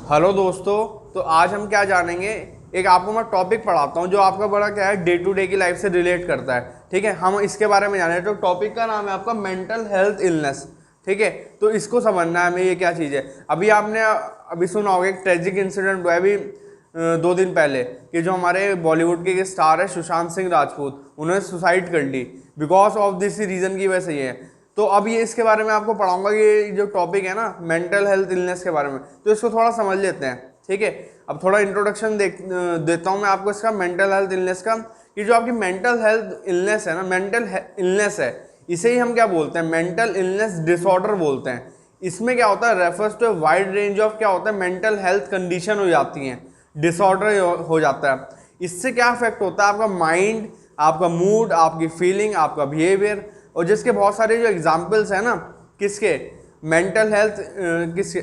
Hello दोस्तों। तो आज हम क्या जानेंगे, एक आपको मैं टॉपिक पढ़ाता हूँ जो आपका बड़ा क्या है डे टू डे की लाइफ से रिलेट करता है। ठीक है, हम इसके बारे में जाने। तो टॉपिक का नाम है आपका मेंटल हेल्थ इलनेस। ठीक है, तो इसको समझना है हमें ये क्या चीज़ है। अभी सुना होगा एक ट्रेजिक इंसिडेंट हुआ है अभी 2 दिन पहले कि जो हमारे बॉलीवुड के स्टार है सुशांत सिंह राजपूत, उन्होंने सुसाइड कर ली बिकॉज ऑफ दिस रीज़न की वजह से। ये है तो अब ये इसके बारे में आपको पढ़ाऊंगा। ये जो टॉपिक है ना मेंटल हेल्थ इलनेस के बारे में, तो इसको थोड़ा समझ लेते हैं। ठीक है, अब थोड़ा इंट्रोडक्शन देता हूँ मैं आपको इसका मेंटल हेल्थ इलनेस का। कि जो आपकी मेंटल हेल्थ इलनेस है ना, मेंटल इलनेस है, इसे ही हम क्या बोलते हैं, मेंटल इलनेस डिसऑर्डर बोलते हैं। इसमें क्या होता है, refers to wide range of क्या होता है मेंटल हेल्थ कंडीशन हो जाती हैं, डिसऑर्डर हो जाता है। इससे क्या इफेक्ट होता है, आपका माइंड, आपका मूड, आपकी फीलिंग, आपका बिहेवियर। और जिसके बहुत सारे जो एग्जाम्पल्स हैं ना, किसके मेंटल हेल्थ किसके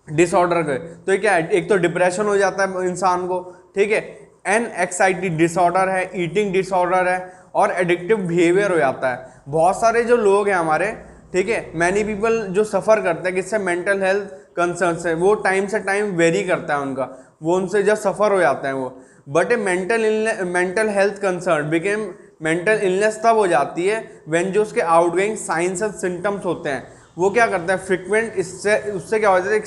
डिसऑर्डर के, तो ये क्या है, एक तो डिप्रेशन हो जाता है इंसान को। ठीक है, एनएक्साइटी डिसऑर्डर है, ईटिंग डिसऑर्डर है, और एडिक्टिव बिहेवियर हो जाता है। बहुत सारे जो लोग हैं हमारे, ठीक है, मैनी पीपल जो सफ़र करते हैं किससे, मेंटल हेल्थ कंसर्न से, वो टाइम से टाइम वेरी करता है उनका, वो उनसे जब सफ़र हो जाते हैं वो। But A mental health concern became mental illness तब हो जाती है व्हेन जो उसके आउटगोइंग साइंस एंड सिम्टम्स होते हैं वो क्या करते हैं, फ्रिक्वेंट उससे क्या होता है,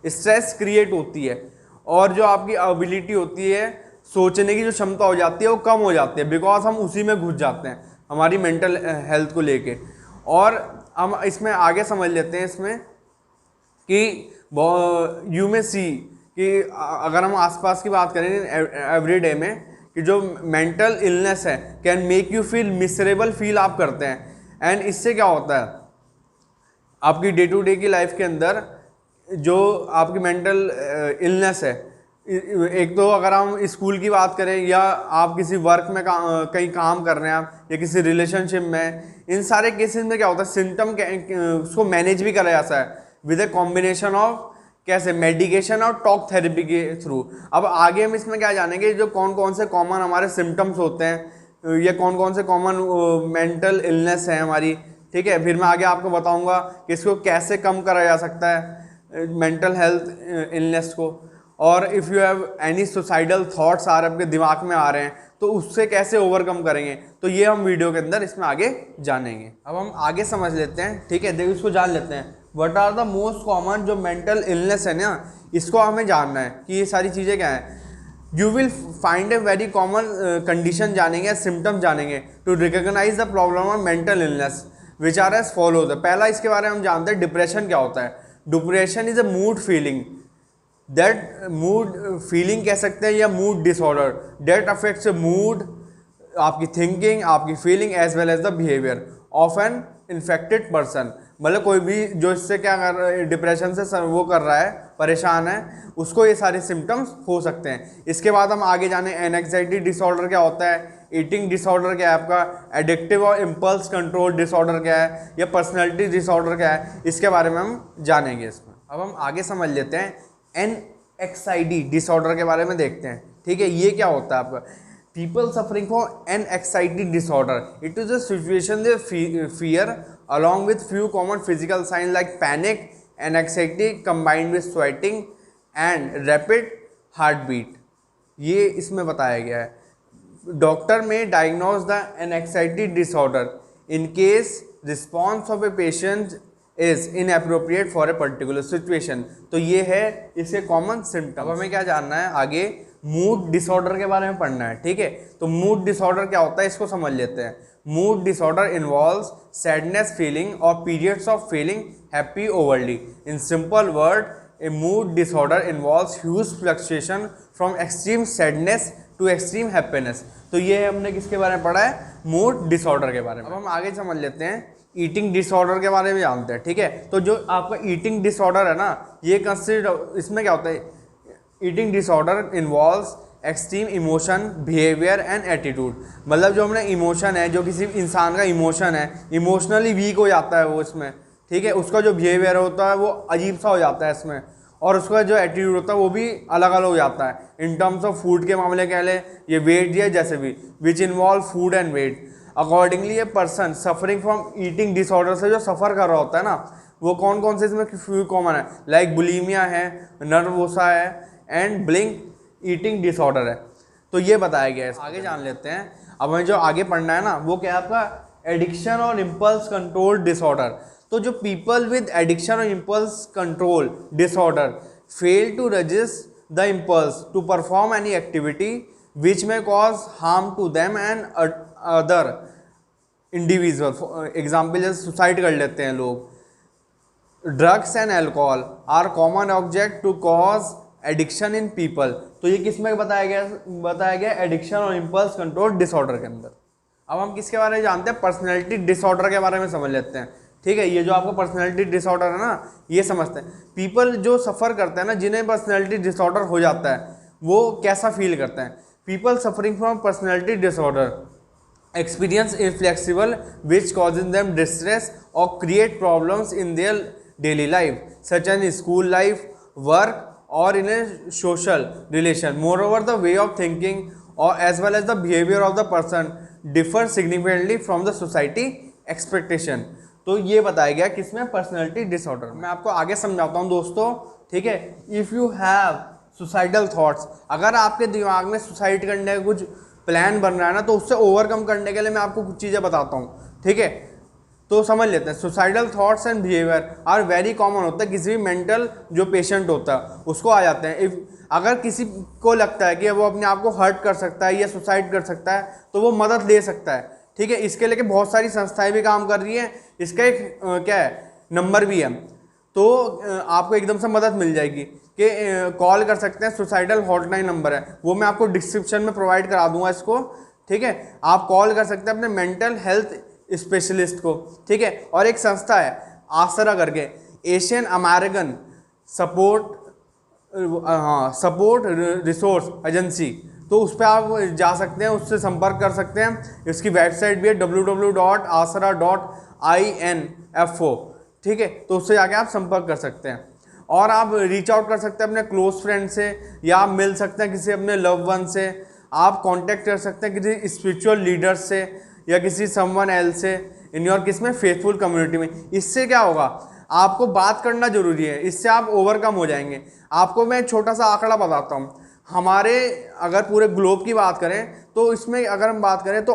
स्ट्रेस क्रिएट होती है, और जो आपकी एबिलिटी होती है सोचने की जो क्षमता हो जाती है वो कम हो जाती है, बिकॉज हम उसी में घुस जाते हैं हमारी मेंटल हेल्थ को लेके। और हम इसमें आगे समझ लेते हैं इसमें कि यू में सी कि अगर हम आसपास की बात करें एवरीडे में, कि जो मेंटल इलनेस है can make you feel miserable feel आप करते हैं। एंड इससे क्या होता है, आपकी डे टू डे की लाइफ के अंदर जो आपकी मेंटल इलनेस है, एक तो अगर हम स्कूल की बात करें या आप किसी वर्क में कहीं काम कर रहे हैं आप, या किसी रिलेशनशिप में, इन सारे केसेस में क्या होता है, सिम्टम उसको मैनेज भी करा जाता है विद ए कॉम्बिनेशन ऑफ कैसे, मेडिकेशन और टॉक थेरेपी के थ्रू। अब आगे हम इसमें क्या जानेंगे, जो कौन कौन से कॉमन हमारे सिम्टम्स होते हैं, या कौन कौन से कॉमन मेंटल इलनेस है हमारी। ठीक है, फिर मैं आगे आपको बताऊंगा कि इसको कैसे कम करा जा सकता है मेंटल हेल्थ इलनेस को। और if you have any suicidal thoughts आपके दिमाग में आ रहे हैं तो उससे कैसे ओवरकम करेंगे, तो ये हम वीडियो के अंदर इसमें आगे जानेंगे। अब हम आगे समझ लेते हैं। ठीक है, देखो इसको जान लेते हैं, what are the most common जो मेंटल इलनेस है ना, इसको हमें जानना है कि ये सारी चीज़ें क्या हैं। You will find a very common condition जानेंगे, सिम्टम्स जानेंगे to recognise the problem of mental illness which are as follows. पहला इसके बारे में हम जानते हैं डिप्रेशन क्या होता है। Depression is a mood feeling, that mood feeling कह सकते हैं, या mood disorder that affects mood, आपकी थिंकिंग, आपकी feeling as well as the behaviour of an infected person. मतलब कोई भी जो इससे क्या कर रहा है, डिप्रेशन से वो कर रहा है, परेशान है, उसको ये सारे सिम्टम्स हो सकते हैं। इसके बाद हम आगे जाने, एनएक्साइटी डिसऑर्डर क्या होता है, ईटिंग डिसऑर्डर क्या है आपका, एडिक्टिव और इम्पल्स कंट्रोल डिसऑर्डर क्या है, या पर्सनैलिटी डिसऑर्डर क्या है, इसके बारे में हम जानेंगे इसमें। अब हम आगे समझ लेते हैं एनएक्साइटी डिसऑर्डर के बारे में देखते हैं। ठीक है, ये क्या होता है आपका, people suffering from anxiety disorder, it is a situation they fear along with few common physical signs like panic, anxiety combined with sweating and rapid heartbeat। ये इसमें बताया गया है। Doctor may diagnose the anxiety disorder in case response of a patient is inappropriate for a particular situation. तो ये है इसके common symptom. अब हमें क्या जानना है आगे, मूड डिसऑर्डर के बारे में पढ़ना है। ठीक है, तो मूड डिसऑर्डर क्या होता है इसको समझ लेते हैं। Mood disorder involves sadness feeling और periods of feeling happy overly. In simple word, a mood disorder involves huge fluctuation from extreme sadness to extreme happiness. तो ये हमने किसके बारे में पढ़ा है, मूड डिसऑर्डर के बारे में। अब हम आगे समझ लेते हैं, ईटिंग डिसऑर्डर के बारे में जानते हैं। ठीक है, तो जो आपका ईटिंग डिसऑर्डर है ना, ये कंसिडर, इसमें क्या होता है, eating disorder involves extreme emotion, behaviour and attitude. मतलब जो हमने इमोशन है, जो किसी इंसान का इमोशन है, इमोशनली वीक हो जाता है वो इसमें। ठीक है, उसका जो बिहेवियर होता है वो अजीब सा हो जाता है इसमें, और उसका जो एटीट्यूड होता है वो भी अलग अलग हो जाता है। इन टर्म्स ऑफ फूड के मामले कह लें, ये वेट या जैसे भी, which involve food and weight. Accordingly a person suffering from eating disorder से जो सफ़र कर रहा होता है ना, वो कौन कौन से इसमें फ्यू कॉमन है, लाइक बुलीमिया है, नर्वोसा है एंड ब्लिंक ईटिंग डिसऑर्डर है। तो ये बताया गया है। आगे जान लेते हैं। अब हमें जो आगे पढ़ना है ना वो क्या है आपका एडिक्शन और इम्पल्स कंट्रोल डिसऑर्डर। तो जो पीपल विद एडिक्शन और impulse control disorder fail to resist the impulse to perform any activity which may cause harm to them and other individual. Example जैसे सुसाइड कर लेते हैं लोग। Drugs and alcohol are common object to cause addiction in people. तो ये किस में बताया गया एडिक्शन और इम्पल्स कंट्रोल डिसऑर्डर के अंदर। अब हम किसके बारे में जानते हैं, पर्सनैलिटी डिसऑर्डर के बारे में समझ लेते हैं। ठीक है, ये जो आपको पर्सनैलिटी डिसऑर्डर है ना, ये समझते हैं। पीपल जो सफ़र करते हैं ना, जिन्हें पर्सनैलिटी डिसऑर्डर हो जाता है, वो कैसा फील करते हैं। People suffering from personality disorder experience inflexible which causes them distress or create problems in their daily life such as school life, work or in a social relation. Moreover, the way of thinking or as well as the behavior of the person differ significantly from the society expectation. तो ये बताया गया किसमें, personality disorder. मैं आपको आगे समझाता हूँ दोस्तों। ठीक है, if you have suicidal thoughts, अगर आपके दिमाग में सुसाइड करने का कुछ प्लान बन रहा है ना, तो उससे ओवरकम करने के लिए मैं आपको कुछ चीज़ें बताता हूँ। ठीक है, तो समझ लेते हैं। Suicidal thoughts and behaviour are very common होता है, किसी भी मेंटल जो पेशेंट होता है उसको आ जाते हैं। इफ अगर किसी को लगता है कि वो अपने आप को हर्ट कर सकता है या सुसाइड कर सकता है, तो वो मदद ले सकता है। ठीक है, इसके लिए बहुत सारी संस्थाएं भी काम कर रही हैं। इसका एक क्या है, नंबर भी है, तो आपको एकदम से मदद मिल जाएगी कि कॉल कर सकते हैं। सुसाइडल हॉटलाइन नंबर है, वो मैं आपको डिस्क्रिप्शन में प्रोवाइड करा दूंगा इसको। ठीक है, आप कॉल कर सकते हैं अपने मेंटल हेल्थ स्पेशलिस्ट को। ठीक है, और एक संस्था है आसरा करके, Asian American support resource agency, तो उस पर आप जा सकते हैं, उससे संपर्क कर सकते हैं। इसकी वेबसाइट भी है www.asra.info। ठीक है, तो उससे जाके आप संपर्क कर सकते हैं और आप रीच आउट कर सकते हैं अपने क्लोज फ्रेंड से, या आप मिल सकते हैं किसी अपने लव वन से, आप कांटेक्ट कर सकते हैं किसी स्पिरिचुअल लीडर से या किसी समवन एल्स से इन योर किसमें फेथफुल कम्युनिटी में। इससे क्या होगा, आपको बात करना जरूरी है, इससे आप ओवरकम हो जाएंगे। आपको मैं छोटा सा आंकड़ा बताता हूँ। हमारे अगर पूरे ग्लोब की बात करें तो इसमें अगर हम बात करें तो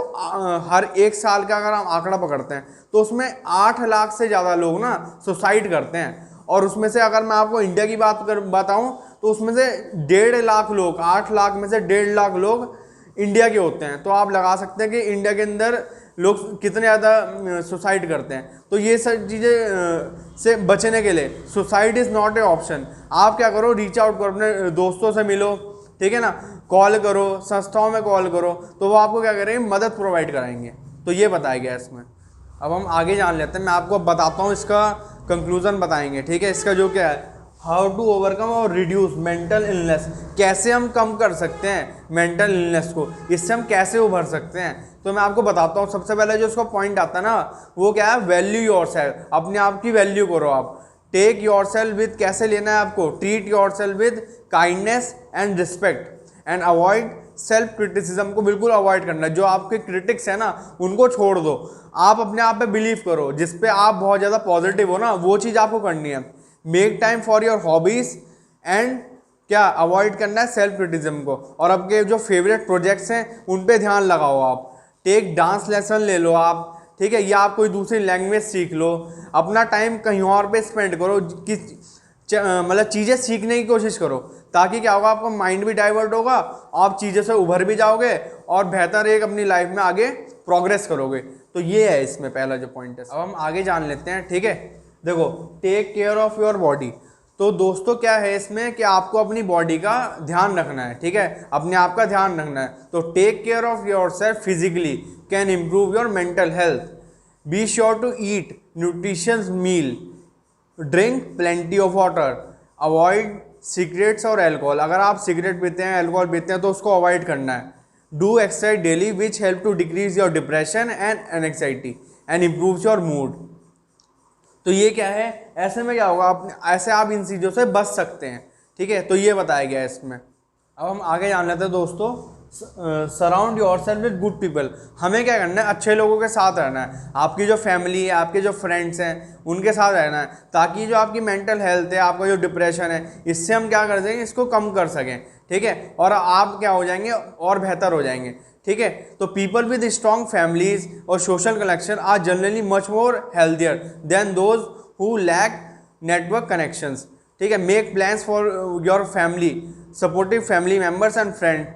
हर एक साल का अगर हम आंकड़ा पकड़ते हैं तो उसमें 8 लाख से ज़्यादा लोग ना सुसाइड करते हैं। और उसमें से अगर मैं आपको इंडिया की बात बताऊं तो उसमें से 1.5 लाख लोग, 8 लाख में से 1.5 लाख लोग इंडिया के होते हैं। तो आप लगा सकते हैं कि इंडिया के अंदर लोग कितने ज़्यादा सुसाइड करते हैं। तो ये सब चीज़ें से बचने के लिए suicide is not A option. आप क्या करो, रीच आउट करो, अपने दोस्तों से मिलो, ठीक है ना, कॉल करो, संस्थाओं में कॉल करो, तो वो आपको क्या करेंगे, मदद प्रोवाइड कराएंगे। तो ये बताया गया इसमें। अब हम आगे जान लेते हैं। मैं आपको बताता हूँ, इसका कंक्लूजन बताएंगे। ठीक है, इसका जो क्या है, हाउ टू ओवरकम और रिड्यूस मेंटल इलनेस, कैसे हम कम कर सकते हैं मेंटल इलनेस को, इससे हम कैसे उभर सकते हैं। तो मैं आपको बताता हूँ। सबसे पहले जो उसका पॉइंट आता है ना, वो क्या है, वैल्यू योरसेल्फ, अपने आप की वैल्यू करो आप। टेक योरसेल्फ विद, कैसे लेना है आपको, treat yourself with kindness and respect and avoid self criticism को बिल्कुल अवॉइड करना है। जो आपके क्रिटिक्स है ना, उनको छोड़ दो। आप अपने आप पे बिलीव करो, जिस पे आप बहुत ज़्यादा पॉजिटिव हो ना, वो चीज़ आपको करनी है। Make time for your hobbies and क्या अवॉइड करना है सेल्फ क्रिटिसिज्म को। और आपके जो फेवरेट प्रोजेक्ट्स हैं उन पे ध्यान लगाओ आप। टेक डांस लेसन ले लो आप, ठीक है, या आप कोई दूसरी लैंग्वेज सीख लो। अपना टाइम कहीं और पे स्पेंड करो, मतलब चीज़ें सीखने की कोशिश करो, ताकि क्या होगा, आपका माइंड भी डाइवर्ट होगा, आप चीज़ों से उभर भी जाओगे और बेहतर एक अपनी लाइफ में आगे प्रोग्रेस करोगे। तो ये है इसमें पहला जो पॉइंट है। अब हम आगे जान लेते हैं। ठीक है, देखो, take care of your body. तो दोस्तों क्या है इसमें कि आपको अपनी बॉडी का ध्यान रखना है। ठीक है, अपने आप का ध्यान रखना है। तो take care of yourself physically can improve your mental health. Be sure to eat nutritious meal, drink plenty of water, avoid cigarettes और एल्कोहल। अगर आप सिगरेट पीते हैं, अल्कोहल पीते हैं, तो उसको अवॉइड करना है। Do exercise daily which help to decrease your depression and anxiety and improve your mood. तो ये क्या है, ऐसे में क्या होगा, ऐसे आप इन चीज़ों से बच सकते हैं। ठीक है, तो ये बताया गया है इसमें। अब हम आगे जान लेते हैं दोस्तों, surround your self with good people. हमें क्या करना है, अच्छे लोगों के साथ रहना है। आपकी जो फैमिली है, आपके जो फ्रेंड्स हैं, उनके साथ रहना है, ताकि जो आपकी मेंटल हेल्थ है, आपका जो डिप्रेशन है, इससे हम क्या कर सकें, इसको कम कर सकें। ठीक है, और आप क्या हो जाएंगे, और बेहतर हो जाएंगे। ठीक है, तो पीपल विद स्ट्रॉन्ग फैमिलीज और social connection are generally much more healthier than those who lack network connections. ठीक है, make plans for your family, supportive family members and friend.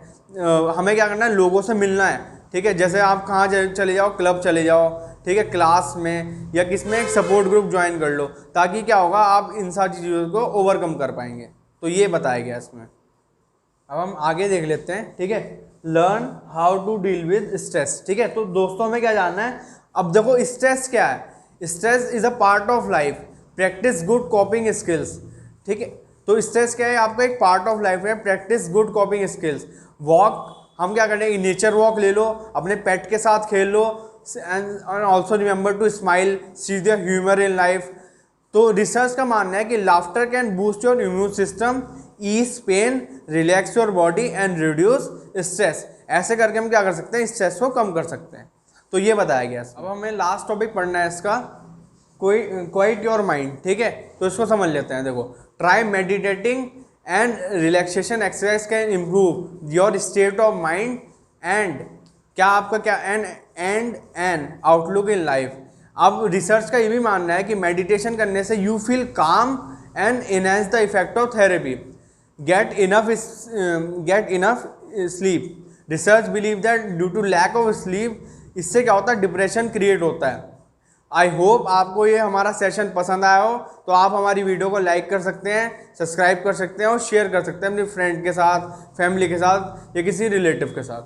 हमें क्या करना है, लोगों से मिलना है। ठीक है, जैसे आप कहाँ चले जाओ, क्लब चले जाओ, ठीक है, क्लास में या किस में एक सपोर्ट ग्रुप ज्वाइन कर लो, ताकि क्या होगा, आप इन सारी चीज़ों को ओवरकम कर पाएंगे। तो ये बताया गया इसमें। अब हम आगे देख लेते हैं। ठीक है, learn how to deal with stress. ठीक है, तो दोस्तों हमें क्या जानना है, अब देखो स्ट्रेस क्या है। Stress is a part of life, practice good कॉपिंग skills. ठीक है, तो स्ट्रेस क्या है, आपका एक पार्ट ऑफ लाइफ है, प्रैक्टिस गुड कॉपिंग स्किल्स। वॉक, हम क्या करेंगे, नेचर वॉक ले लो, अपने पेट के साथ खेल लो, and also remember to smile, see the humour in life. तो रिसर्च का मानना है कि laughter can boost your immune system, ease pain, relax your body and reduce stress. ऐसे करके हम क्या कर सकते हैं, स्ट्रेस को कम कर सकते हैं। तो ये बताया गया। अब हमें लास्ट टॉपिक पढ़ना है इसका, क्वाइट योर माइंड। ठीक है, तो इसको समझ लेते हैं। देखो, try meditating and relaxation exercise can improve your state of mind and क्या आपका क्या एंड आउटलुक इन लाइफ। अब रिसर्च का ये भी मानना है कि मेडिटेशन करने से you feel calm and enhance the effect of therapy, get enough sleep. Research believe that due to lack of sleep, इससे क्या होता है, डिप्रेशन क्रिएट होता है। आई होप आपको ये हमारा सेशन पसंद आया हो, तो आप हमारी वीडियो को लाइक कर सकते हैं, सब्सक्राइब कर सकते हैं और शेयर कर सकते हैं अपने फ्रेंड के साथ, फैमिली के साथ या किसी रिलेटिव के साथ।